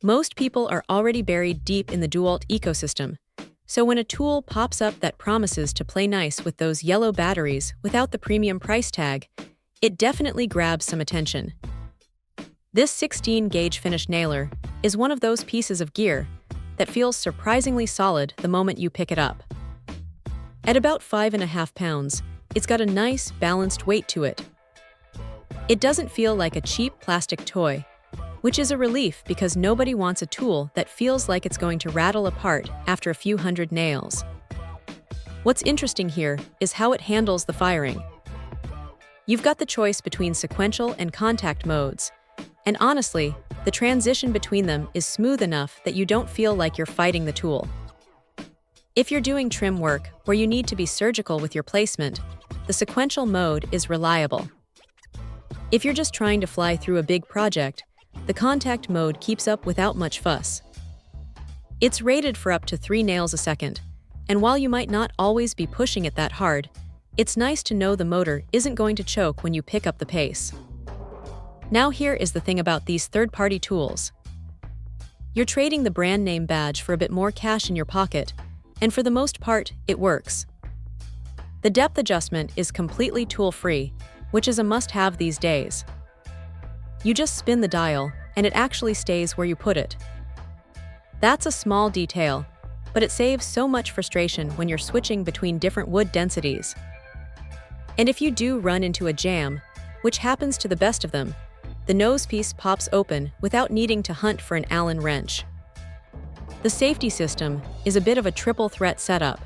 Most people are already buried deep in the Dewalt ecosystem, so when a tool pops up that promises to play nice with those yellow batteries without the premium price tag, it definitely grabs some attention. This 16-gauge finish nailer is one of those pieces of gear that feels surprisingly solid the moment you pick it up. At about 5.5 pounds, it's got a nice, balanced weight to it. It doesn't feel like a cheap plastic toy, which is a relief because nobody wants a tool that feels like it's going to rattle apart after a few hundred nails. What's interesting here is how it handles the firing. You've got the choice between sequential and contact modes, and honestly, the transition between them is smooth enough that you don't feel like you're fighting the tool. If you're doing trim work where you need to be surgical with your placement, the sequential mode is reliable. If you're just trying to fly through a big project, the contact mode keeps up without much fuss. It's rated for up to 3 nails a second, and while you might not always be pushing it that hard, it's nice to know the motor isn't going to choke when you pick up the pace. Now here is the thing about these third-party tools. You're trading the brand name badge for a bit more cash in your pocket, and for the most part, it works. The depth adjustment is completely tool-free, which is a must-have these days. You just spin the dial, and it actually stays where you put it. That's a small detail, but it saves so much frustration when you're switching between different wood densities. And if you do run into a jam, which happens to the best of them, the nose piece pops open without needing to hunt for an Allen wrench. The safety system is a bit of a triple threat setup.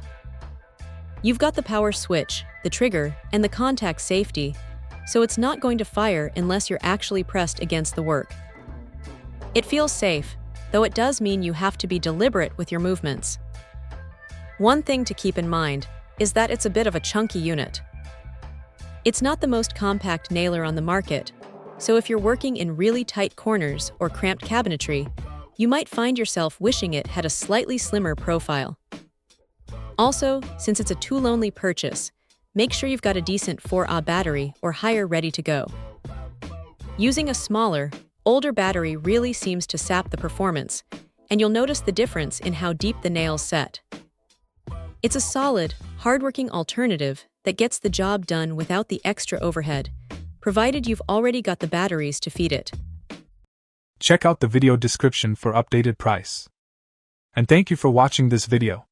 You've got the power switch, the trigger, and the contact safety, so it's not going to fire unless you're actually pressed against the work. It feels safe, though it does mean you have to be deliberate with your movements. One thing to keep in mind is that it's a bit of a chunky unit. It's not the most compact nailer on the market, so if you're working in really tight corners or cramped cabinetry, you might find yourself wishing it had a slightly slimmer profile. Also, since it's a tool-only purchase, make sure you've got a decent 4Ah battery or higher ready to go. Using a smaller, older battery really seems to sap the performance, and you'll notice the difference in how deep the nails set. It's a solid, hardworking alternative that gets the job done without the extra overhead, provided you've already got the batteries to feed it. Check out the video description for updated price. And thank you for watching this video.